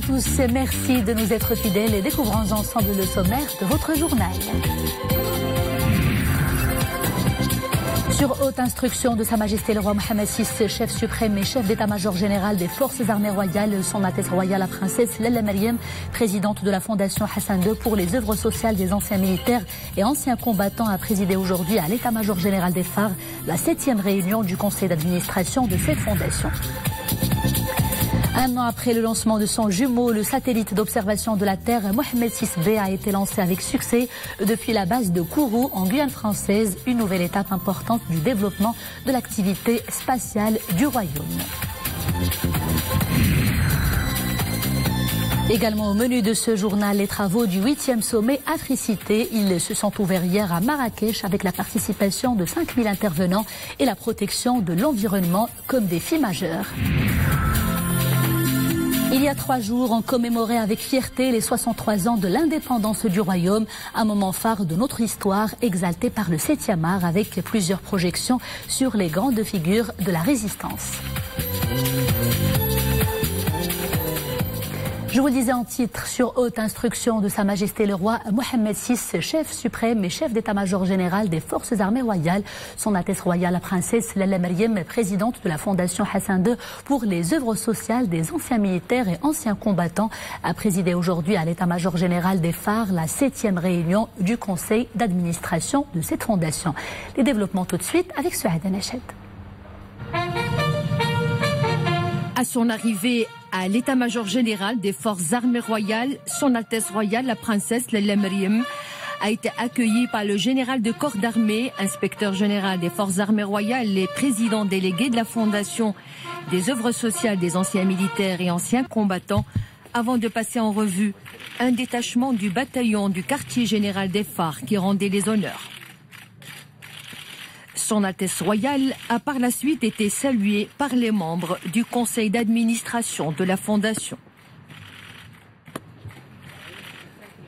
tous, merci de nous être fidèles et découvrons ensemble le sommaire de votre journal. Sur haute instruction de Sa Majesté le Roi Mohammed VI, chef suprême et chef d'état-major général des Forces armées royales, Son Altesse royale la princesse Lalla Mariam, présidente de la Fondation Hassan II pour les œuvres sociales des anciens militaires et anciens combattants, a présidé aujourd'hui à l'état-major général des phares la 7e réunion du conseil d'administration de cette fondation. Un an après le lancement de son jumeau, le satellite d'observation de la Terre Mohammed VI-B a été lancé avec succès depuis la base de Kourou en Guyane française, une nouvelle étape importante du développement de l'activité spatiale du royaume. Également au menu de ce journal, les travaux du 8e sommet Africité. Ils se sont ouverts hier à Marrakech avec la participation de 5000 intervenants et la protection de l'environnement comme défi majeur. Il y a 3 jours, on commémorait avec fierté les 63 ans de l'indépendance du royaume, un moment phare de notre histoire exalté par le 7e art avec plusieurs projections sur les grandes figures de la résistance. Je vous le disais en titre, sur haute instruction de Sa Majesté le Roi Mohammed VI, chef suprême et chef d'état-major général des Forces armées royales, Son Altesse royale la princesse Lalla Mariam, présidente de la Fondation Hassan II pour les œuvres sociales des anciens militaires et anciens combattants, a présidé aujourd'hui à l'état-major général des phares la 7e réunion du conseil d'administration de cette fondation. Les développements tout de suite avec Souad Nached. À son arrivée à l'état-major général des Forces armées royales, Son Altesse royale la princesse Lalla Mariam a été accueillie par le général de corps d'armée, inspecteur général des Forces armées royales et président délégué de la Fondation des œuvres sociales des anciens militaires et anciens combattants, avant de passer en revue un détachement du bataillon du quartier général des phares qui rendait les honneurs. Son Altesse royale a par la suite été saluée par les membres du conseil d'administration de la Fondation.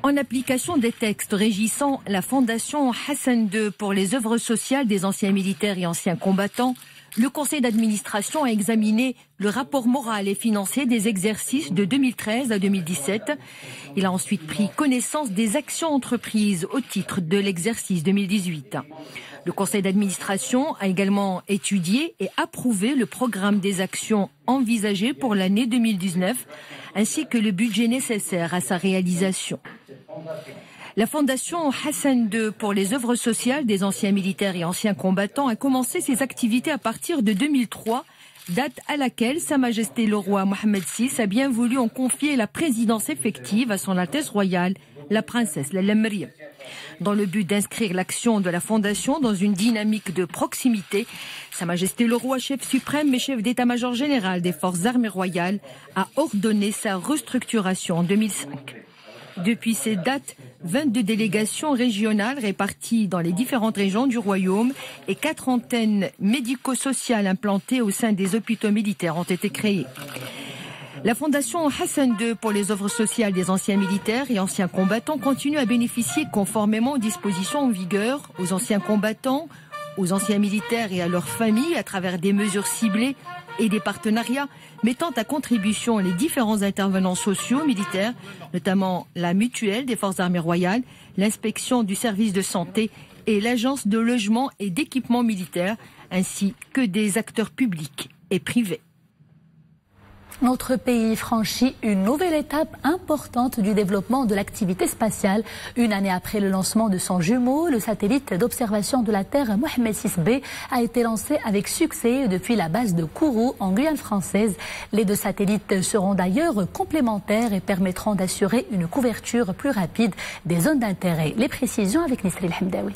En application des textes régissant la Fondation Hassan II pour les œuvres sociales des anciens militaires et anciens combattants, le conseil d'administration a examiné le rapport moral et financier des exercices de 2013 à 2017. Il a ensuite pris connaissance des actions entreprises au titre de l'exercice 2018. Le conseil d'administration a également étudié et approuvé le programme des actions envisagées pour l'année 2019, ainsi que le budget nécessaire à sa réalisation. La Fondation Hassan II pour les œuvres sociales des anciens militaires et anciens combattants a commencé ses activités à partir de 2003, date à laquelle Sa Majesté le Roi Mohammed VI a bien voulu en confier la présidence effective à Son Altesse royale, la princesse Lalla Mariam. Dans le but d'inscrire l'action de la Fondation dans une dynamique de proximité, Sa Majesté le Roi, chef suprême et chef d'état-major général des Forces armées royales, a ordonné sa restructuration en 2005. Depuis ces dates, 22 délégations régionales réparties dans les différentes régions du royaume et 4 antennes médico-sociales implantées au sein des hôpitaux militaires ont été créées. La Fondation Hassan II pour les œuvres sociales des anciens militaires et anciens combattants continue à bénéficier conformément aux dispositions en vigueur aux anciens combattants, aux anciens militaires et à leurs familles à travers des mesures ciblées et des partenariats mettant à contribution les différents intervenants sociaux militaires, notamment la mutuelle des Forces armées royales, l'inspection du service de santé et l'agence de logement et d'équipement militaire, ainsi que des acteurs publics et privés. Notre pays franchit une nouvelle étape importante du développement de l'activité spatiale. Une année après le lancement de son jumeau, le satellite d'observation de la Terre Mohammed VI-B a été lancé avec succès depuis la base de Kourou en Guyane française. Les 2 satellites seront d'ailleurs complémentaires et permettront d'assurer une couverture plus rapide des zones d'intérêt. Les précisions avec Nisril Hamdaoui.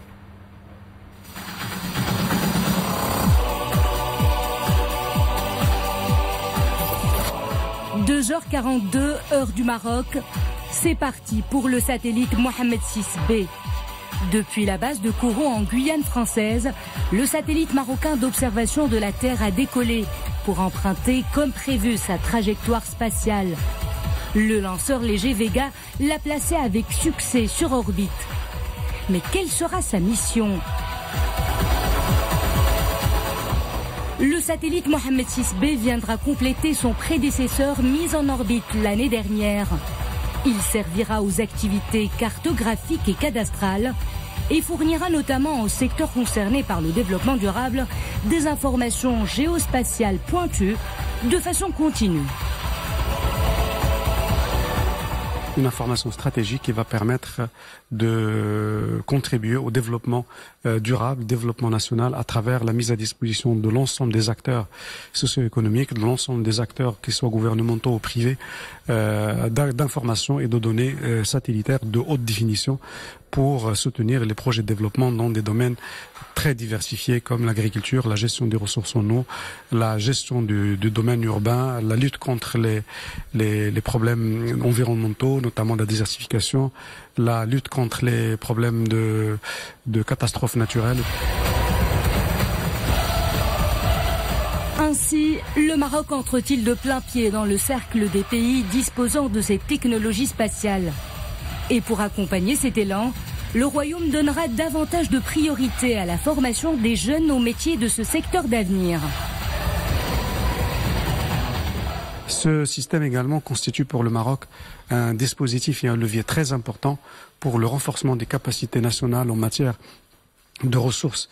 2h42, heure du Maroc, c'est parti pour le satellite Mohammed VI-B. Depuis la base de Kourou en Guyane française, le satellite marocain d'observation de la Terre a décollé pour emprunter comme prévu sa trajectoire spatiale. Le lanceur léger Vega l'a placé avec succès sur orbite. Mais quelle sera sa mission ? Le satellite Mohamed VI-B viendra compléter son prédécesseur mis en orbite l'année dernière. Il servira aux activités cartographiques et cadastrales et fournira notamment aux secteurs concernés par le développement durable des informations géospatiales pointues de façon continue. Une information stratégique qui va permettre de contribuer au développement durable, développement national à travers la mise à disposition de l'ensemble des acteurs socio-économiques, de l'ensemble des acteurs qui soient gouvernementaux ou privés, d'informations et de données satellitaires de haute définition pour soutenir les projets de développement dans des domaines très diversifiés comme l'agriculture, la gestion des ressources en eau, la gestion du domaine urbain, la lutte contre les problèmes environnementaux, notamment la désertification, la lutte contre les problèmes de catastrophes naturelles. Ainsi, le Maroc entre-t-il de plein pied dans le cercle des pays disposant de ces technologies spatiales. Et pour accompagner cet élan, le Royaume donnera davantage de priorité à la formation des jeunes aux métiers de ce secteur d'avenir. Ce système également constitue pour le Maroc un dispositif et un levier très important pour le renforcement des capacités nationales en matière de ressources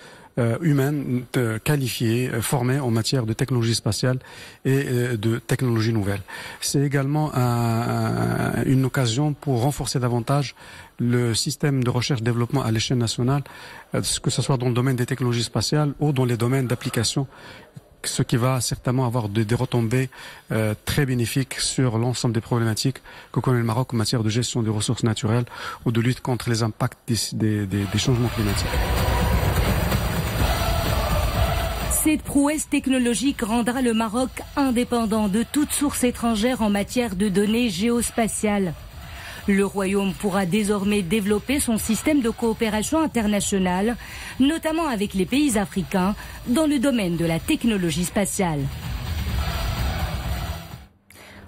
humaines qualifiées, formées en matière de technologie spatiale et de technologies nouvelles. C'est également une occasion pour renforcer davantage le système de recherche-développement à l'échelle nationale, que ce soit dans le domaine des technologies spatiales ou dans les domaines d'application, ce qui va certainement avoir des retombées très bénéfiques sur l'ensemble des problématiques que connaît le Maroc en matière de gestion des ressources naturelles ou de lutte contre les impacts des changements climatiques. Cette prouesse technologique rendra le Maroc indépendant de toute source étrangère en matière de données géospatiales. Le Royaume pourra désormais développer son système de coopération internationale, notamment avec les pays africains, dans le domaine de la technologie spatiale.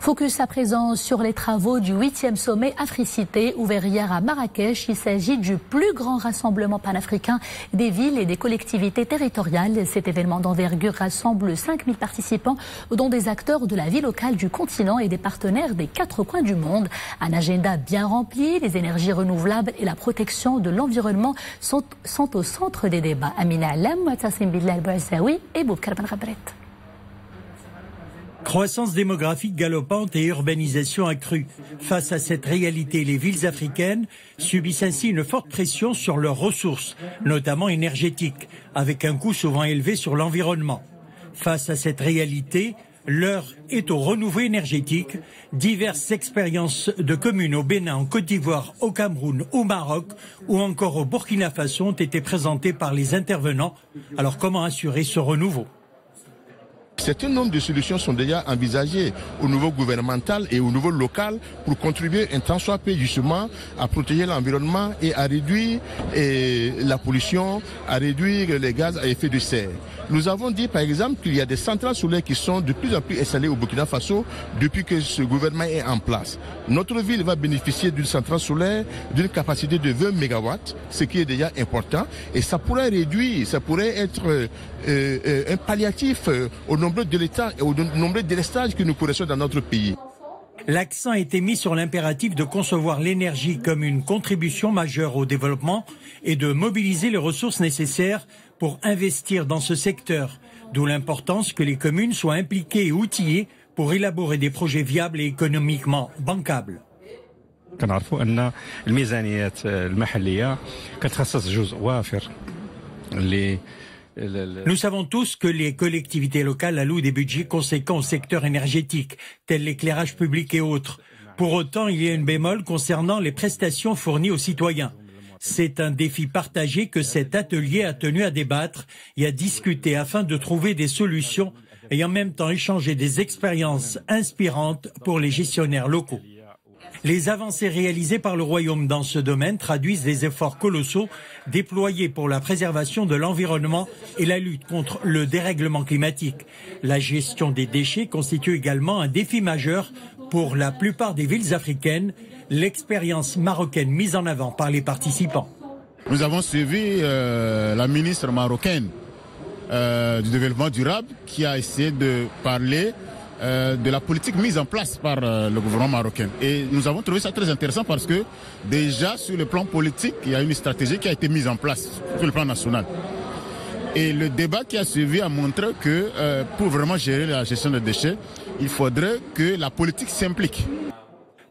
Focus à présent sur les travaux du 8e sommet Africité ouvert hier à Marrakech. Il s'agit du plus grand rassemblement panafricain des villes et des collectivités territoriales. Cet événement d'envergure rassemble 5000 participants, dont des acteurs de la vie locale du continent et des partenaires des 4 coins du monde. Un agenda bien rempli, les énergies renouvelables et la protection de l'environnement sont au centre des débats. Amina Alam, Tassim Bilal Bouazaoui et Boubkar Ben Ghabret. Croissance démographique galopante et urbanisation accrue. Face à cette réalité, les villes africaines subissent ainsi une forte pression sur leurs ressources, notamment énergétiques, avec un coût souvent élevé sur l'environnement. Face à cette réalité, l'heure est au renouveau énergétique. Diverses expériences de communes au Bénin, en Côte d'Ivoire, au Cameroun, au Maroc ou encore au Burkina Faso ont été présentées par les intervenants. Alors comment assurer ce renouveau ? Certains nombre de solutions sont déjà envisagées au niveau gouvernemental et au niveau local pour contribuer un tant soit peu justement à protéger l'environnement et à réduire la pollution, à réduire les gaz à effet de serre. Nous avons dit par exemple qu'il y a des centrales solaires qui sont de plus en plus installées au Burkina Faso depuis que ce gouvernement est en place. Notre ville va bénéficier d'une centrale solaire d'une capacité de 20 MW, ce qui est déjà important, et ça pourrait réduire, ça pourrait être un palliatif au nombre de l'État et au nombre de délestages que nous connaissons dans notre pays. L'accent a été mis sur l'impératif de concevoir l'énergie comme une contribution majeure au développement et de mobiliser les ressources nécessaires pour investir dans ce secteur, d'où l'importance que les communes soient impliquées et outillées pour élaborer des projets viables et économiquement bancables. كنعرفوا أن الميزانيات المحلية كتخصص جزء وافر Nous savons tous que les collectivités locales allouent des budgets conséquents au secteur énergétique, tels l'éclairage public et autres. Pour autant, il y a une bémol concernant les prestations fournies aux citoyens. C'est un défi partagé que cet atelier a tenu à débattre et à discuter afin de trouver des solutions et en même temps échanger des expériences inspirantes pour les gestionnaires locaux. Les avancées réalisées par le Royaume dans ce domaine traduisent les efforts colossaux déployés pour la préservation de l'environnement et la lutte contre le dérèglement climatique. La gestion des déchets constitue également un défi majeur pour la plupart des villes africaines, l'expérience marocaine mise en avant par les participants. Nous avons suivi la ministre marocaine du développement durable qui a essayé de parler de la politique mise en place par le gouvernement marocain. Et nous avons trouvé ça très intéressant parce que déjà sur le plan politique, il y a une stratégie qui a été mise en place sur le plan national. Et le débat qui a suivi a montré que pour vraiment gérer la gestion des déchets, il faudrait que la politique s'implique.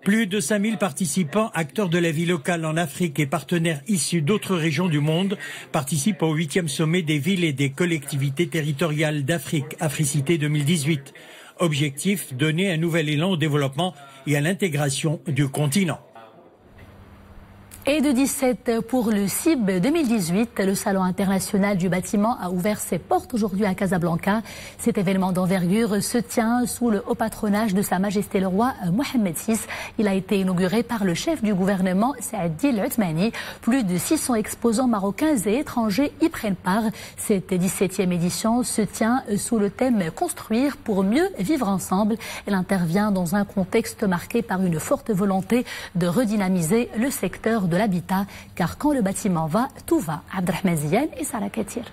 Plus de 5000 participants, acteurs de la vie locale en Afrique et partenaires issus d'autres régions du monde participent au 8e sommet des villes et des collectivités territoriales d'Afrique, Africité 2018. Objectif, donner un nouvel élan au développement et à l'intégration du continent. Et de 17 pour le CIB 2018, le Salon international du bâtiment a ouvert ses portes aujourd'hui à Casablanca. Cet événement d'envergure se tient sous le haut patronage de Sa Majesté le roi Mohamed VI. Il a été inauguré par le chef du gouvernement Saadi El-Othmani. Plus de 600 exposants marocains et étrangers y prennent part. Cette 17e édition se tient sous le thème « Construire pour mieux vivre ensemble ». Elle intervient dans un contexte marqué par une forte volonté de redynamiser le secteur de l'habitat, car quand le bâtiment va, tout va. Abdelrahman Ziyan et Sarah Katir.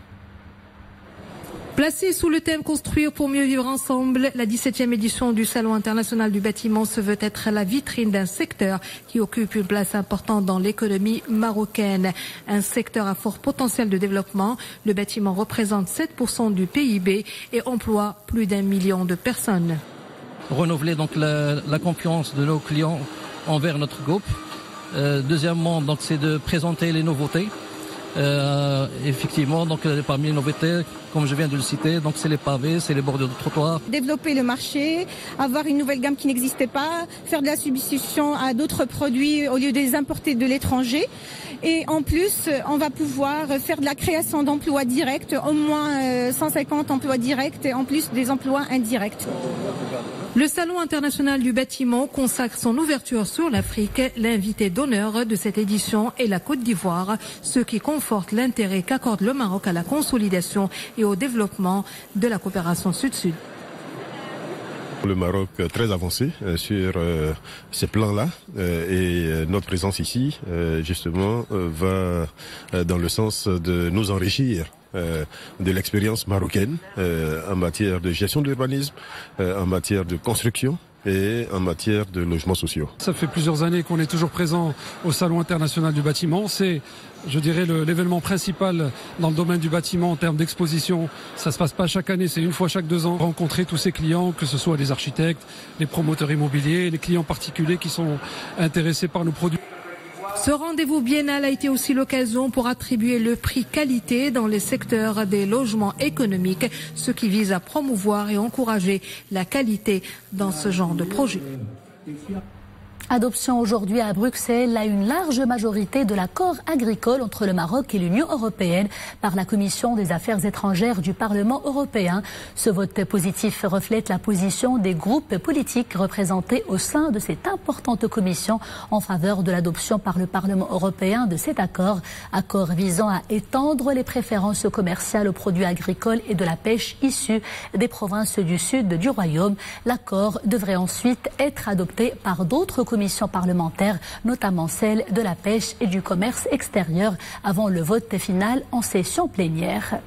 Placée sous le thème « Construire pour mieux vivre ensemble », la 17e édition du Salon international du bâtiment se veut être la vitrine d'un secteur qui occupe une place importante dans l'économie marocaine. Un secteur à fort potentiel de développement. Le bâtiment représente 7% du PIB et emploie plus d'1 million de personnes. Renouveler donc la confiance de nos clients envers notre groupe. Deuxièmement, donc, c'est de présenter les nouveautés. Effectivement, donc parmi les nouveautés, comme je viens de le citer, donc c'est les pavés, c'est les bordures de trottoir. Développer le marché, avoir une nouvelle gamme qui n'existait pas, faire de la substitution à d'autres produits au lieu de les importer de l'étranger. Et en plus, on va pouvoir faire de la création d'emplois directs, au moins 150 emplois directs et en plus des emplois indirects. Le Salon international du bâtiment consacre son ouverture sur l'Afrique. L'invité d'honneur de cette édition est la Côte d'Ivoire, ce qui conforte l'intérêt qu'accorde le Maroc à la consolidation et au développement de la coopération sud-sud. Le Maroc très avancé sur ces plans-là et notre présence ici justement va dans le sens de nous enrichir de l'expérience marocaine en matière de gestion de l'urbanisme, en matière de construction et en matière de logements sociaux. Ça fait plusieurs années qu'on est toujours présent au Salon international du bâtiment. C'est, je dirais, l'événement principal dans le domaine du bâtiment en termes d'exposition. Ça se passe pas chaque année, c'est une fois chaque 2 ans. Rencontrer tous ces clients, que ce soit les architectes, les promoteurs immobiliers, les clients particuliers qui sont intéressés par nos produits. Ce rendez-vous biennal a été aussi l'occasion pour attribuer le prix qualité dans les secteurs des logements économiques, ce qui vise à promouvoir et encourager la qualité dans ce genre de projet. Adoption aujourd'hui à Bruxelles à une large majorité de l'accord agricole entre le Maroc et l'Union européenne par la Commission des Affaires étrangères du Parlement européen. Ce vote positif reflète la position des groupes politiques représentés au sein de cette importante commission en faveur de l'adoption par le Parlement européen de cet accord. Accord visant à étendre les préférences commerciales aux produits agricoles et de la pêche issus des provinces du sud du Royaume. L'accord devrait ensuite être adopté par d'autres commissions parlementaires, notamment celle de la pêche et du commerce extérieur, avant le vote final en session plénière.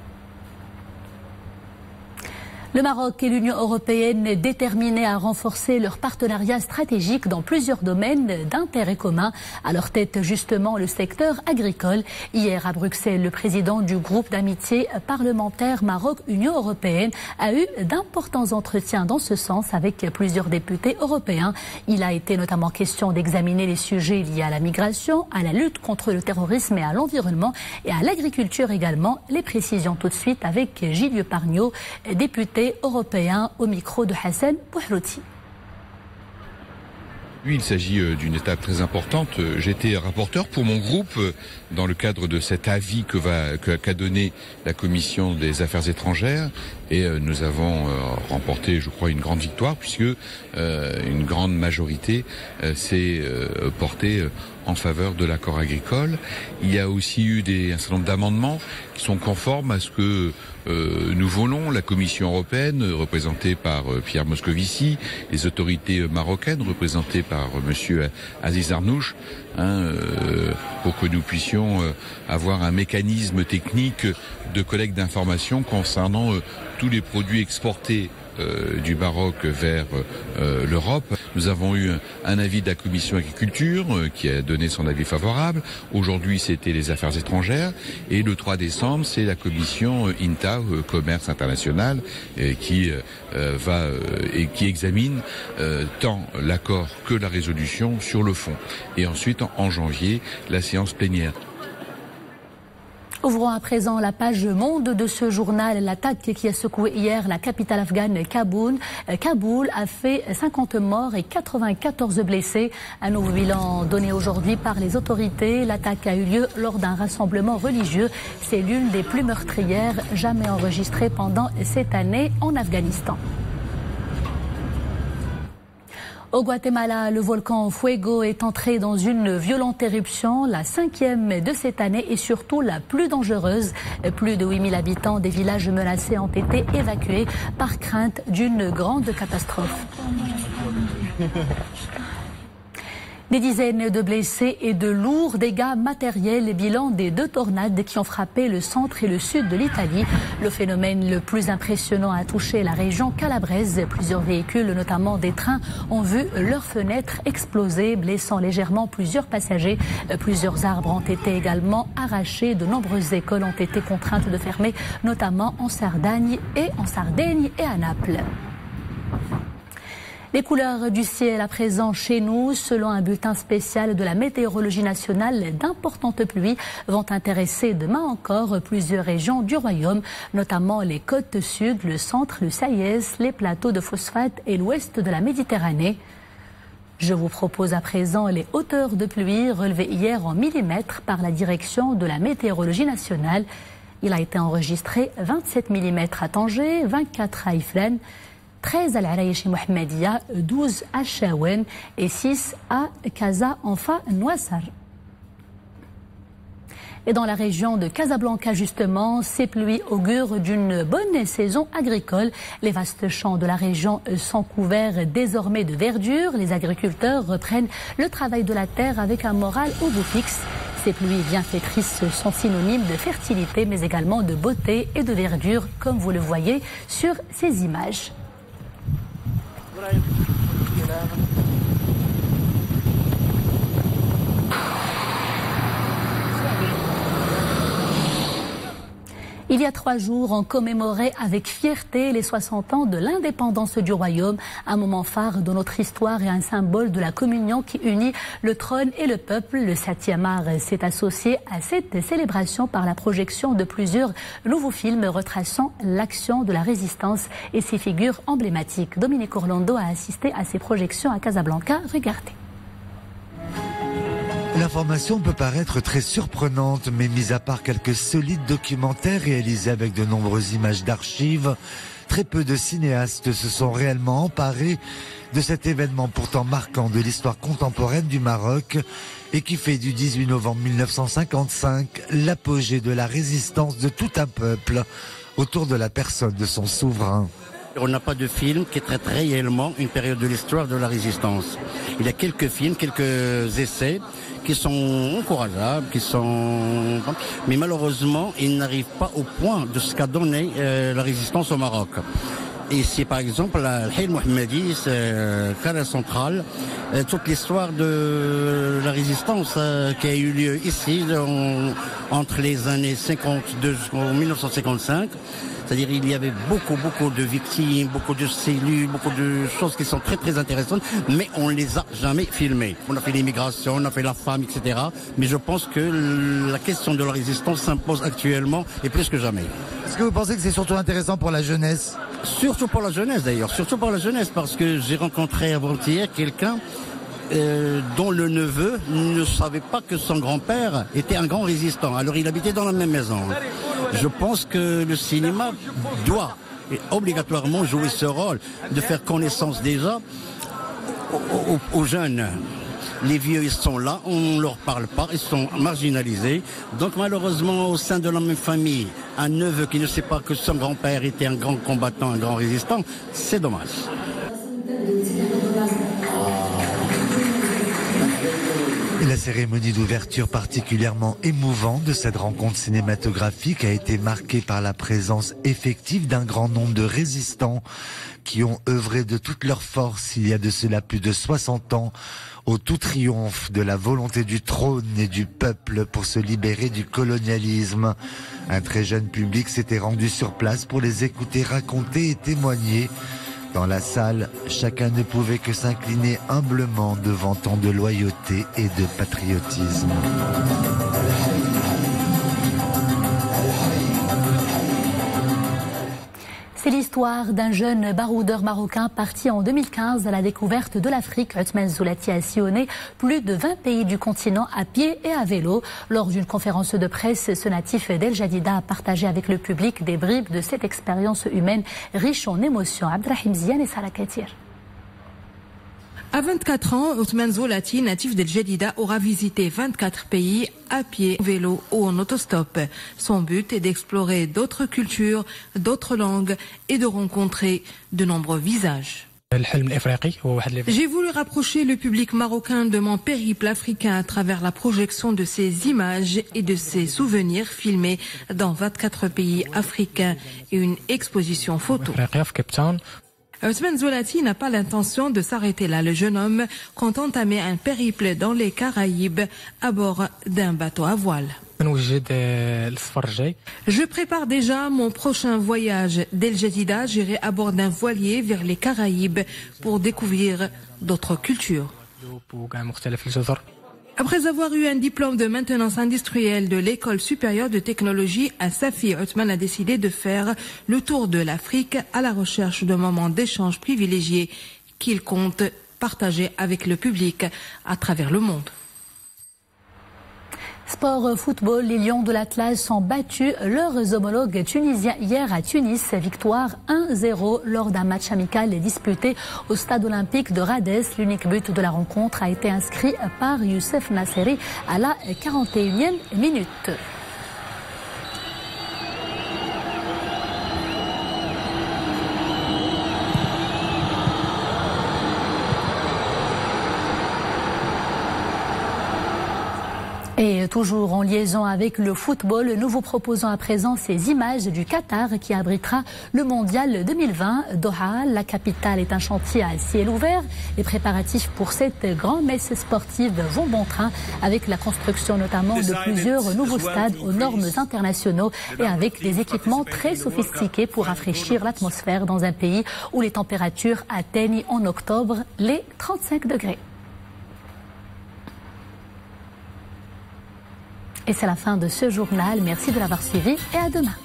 Le Maroc et l'Union européenne déterminés à renforcer leur partenariat stratégique dans plusieurs domaines d'intérêt commun. À leur tête, justement, le secteur agricole. Hier, à Bruxelles, le président du groupe d'amitié parlementaire Maroc-Union européenne a eu d'importants entretiens dans ce sens avec plusieurs députés européens. Il a été notamment question d'examiner les sujets liés à la migration, à la lutte contre le terrorisme et à l'environnement et à l'agriculture également. Les précisions tout de suite avec Gilles Pargnot, député européen au micro de Hassan Bouhrouti. Oui, il s'agit d'une étape très importante. J'étais rapporteur pour mon groupe dans le cadre de cet avis qu'a donné la Commission des Affaires étrangères et nous avons remporté, je crois, une grande victoire puisque une grande majorité s'est portée en faveur de l'accord agricole. Il y a aussi eu un certain nombre d'amendements qui sont conformes à ce que nous voulons. La Commission européenne, représentée par Pierre Moscovici, les autorités marocaines, représentées par Monsieur Aziz Arnouch, pour que nous puissions avoir un mécanisme technique de collecte d'informations concernant tous les produits exportés du Maroc vers l'Europe. Nous avons eu un avis de la Commission Agriculture qui a donné son avis favorable. Aujourd'hui, c'était les Affaires étrangères. Et le 3 décembre, c'est la Commission INTA, Commerce International, qui examine tant l'accord que la résolution sur le fond. Et ensuite, en janvier, la séance plénière. Ouvrons à présent la page monde de ce journal. L'attaque qui a secoué hier la capitale afghane Kaboul a fait 50 morts et 94 blessés. Un nouveau bilan donné aujourd'hui par les autorités. L'attaque a eu lieu lors d'un rassemblement religieux. C'est l'une des plus meurtrières jamais enregistrées pendant cette année en Afghanistan. Au Guatemala, le volcan Fuego est entré dans une violente éruption, la 5e de cette année et surtout la plus dangereuse. Plus de 8000 habitants des villages menacés ont été évacués par crainte d'une grande catastrophe. Des dizaines de blessés et de lourds dégâts matériels. Les bilans des 2 tornades qui ont frappé le centre et le sud de l'Italie. Le phénomène le plus impressionnant a touché la région calabraise. Plusieurs véhicules, notamment des trains, ont vu leurs fenêtres exploser, blessant légèrement plusieurs passagers. Plusieurs arbres ont été également arrachés. De nombreuses écoles ont été contraintes de fermer, notamment en Sardaigne et à Naples. Les couleurs du ciel à présent chez nous, selon un bulletin spécial de la météorologie nationale, d'importantes pluies vont intéresser demain encore plusieurs régions du royaume, notamment les côtes sud, le centre, le Saïez, les plateaux de phosphate et l'ouest de la Méditerranée. Je vous propose à présent les hauteurs de pluie relevées hier en millimètres par la direction de la météorologie nationale. Il a été enregistré 27 mm à Tanger, 24 à Ifrane, 13 à l'Araïchi Mohamedia, 12 à Chaouen et 6 à Casa Anfa Nouassar. Et dans la région de Casablanca, justement, ces pluies augurent d'une bonne saison agricole. Les vastes champs de la région sont couverts désormais de verdure. Les agriculteurs reprennent le travail de la terre avec un moral au bout fixe. Ces pluies bienfaitrices sont synonymes de fertilité, mais également de beauté et de verdure, comme vous le voyez sur ces images. Il y a 3 jours, on commémorait avec fierté les 60 ans de l'indépendance du royaume, un moment phare de notre histoire et un symbole de la communion qui unit le trône et le peuple. Le 7e art s'est associé à cette célébration par la projection de plusieurs nouveaux films retraçant l'action de la résistance et ses figures emblématiques. Dominique Orlando a assisté à ces projections à Casablanca. Regardez. L'information peut paraître très surprenante, mais mis à part quelques solides documentaires réalisés avec de nombreuses images d'archives, très peu de cinéastes se sont réellement emparés de cet événement pourtant marquant de l'histoire contemporaine du Maroc et qui fait du 18 novembre 1955 l'apogée de la résistance de tout un peuple autour de la personne de son souverain. On n'a pas de film qui traite réellement une période de l'histoire de la résistance. Il y a quelques films, quelques essais qui sont encourageables, mais malheureusement, ils n'arrivent pas au point de ce qu'a donné la résistance au Maroc. Et c'est par exemple Al-Hayl Mohammadi, Carré Central, toute l'histoire de la résistance qui a eu lieu ici entre les années 52 et 1955. C'est-à-dire il y avait beaucoup de victimes, beaucoup de cellules, beaucoup de choses qui sont très très intéressantes, mais on les a jamais filmées. On a fait l'immigration, on a fait la femme, etc. Mais je pense que la question de la résistance s'impose actuellement et plus que jamais. Est-ce que vous pensez que c'est surtout intéressant pour la jeunesse ? Surtout pour la jeunesse d'ailleurs, surtout pour la jeunesse, parce que j'ai rencontré avant-hier quelqu'un dont le neveu ne savait pas que son grand-père était un grand résistant. Alors il habitait dans la même maison. Je pense que le cinéma doit obligatoirement jouer ce rôle de faire connaissance déjà aux jeunes. Les vieux, ils sont là, on ne leur parle pas, ils sont marginalisés. Donc malheureusement, au sein de la même famille, un neveu qui ne sait pas que son grand-père était un grand combattant, un grand résistant, c'est dommage. Et la cérémonie d'ouverture particulièrement émouvante de cette rencontre cinématographique a été marquée par la présence effective d'un grand nombre de résistants qui ont œuvré de toute leur force il y a de cela plus de 60 ans au tout triomphe de la volonté du trône et du peuple pour se libérer du colonialisme. Un très jeune public s'était rendu sur place pour les écouter raconter et témoigner. Dans la salle, chacun ne pouvait que s'incliner humblement devant tant de loyauté et de patriotisme. C'est l'histoire d'un jeune baroudeur marocain parti en 2015 à la découverte de l'Afrique. Othman Zoulati a sillonné plus de 20 pays du continent à pied et à vélo. Lors d'une conférence de presse, ce natif d'El Jadida a partagé avec le public des bribes de cette expérience humaine riche en émotions. Abdrahim Ziane et Sarah Katir. À 24 ans, Othman Zoulati, natif d'El Jadida, aura visité 24 pays à pied, en vélo ou en autostop. Son but est d'explorer d'autres cultures, d'autres langues et de rencontrer de nombreux visages. J'ai voulu rapprocher le public marocain de mon périple africain à travers la projection de ces images et de ces souvenirs filmés dans 24 pays africains et une exposition photo. Othman Zoulati n'a pas l'intention de s'arrêter là. Le jeune homme compte entamer un périple dans les Caraïbes à bord d'un bateau à voile. Je prépare déjà mon prochain voyage. D'El Jadida, j'irai à bord d'un voilier vers les Caraïbes pour découvrir d'autres cultures. Après avoir eu un diplôme de maintenance industrielle de l'École supérieure de technologie à Safi, Othman a décidé de faire le tour de l'Afrique à la recherche de moments d'échange privilégiés qu'il compte partager avec le public à travers le monde. Sport football, les Lions de l'Atlas ont battu leurs homologues tunisiens hier à Tunis. Victoire 1-0 lors d'un match amical disputé au stade olympique de Radès. L'unique but de la rencontre a été inscrit par Youssef Nasseri à la 41e minute. Et toujours en liaison avec le football, nous vous proposons à présent ces images du Qatar qui abritera le mondial 2020. Doha, la capitale, est un chantier à ciel ouvert. Les préparatifs pour cette grande messe sportive vont bon train avec la construction notamment de plusieurs nouveaux stades aux normes internationaux et avec des équipements très sophistiqués pour rafraîchir l'atmosphère dans un pays où les températures atteignent en octobre les 35 degrés. Et c'est la fin de ce journal. Merci de l'avoir suivi et à demain.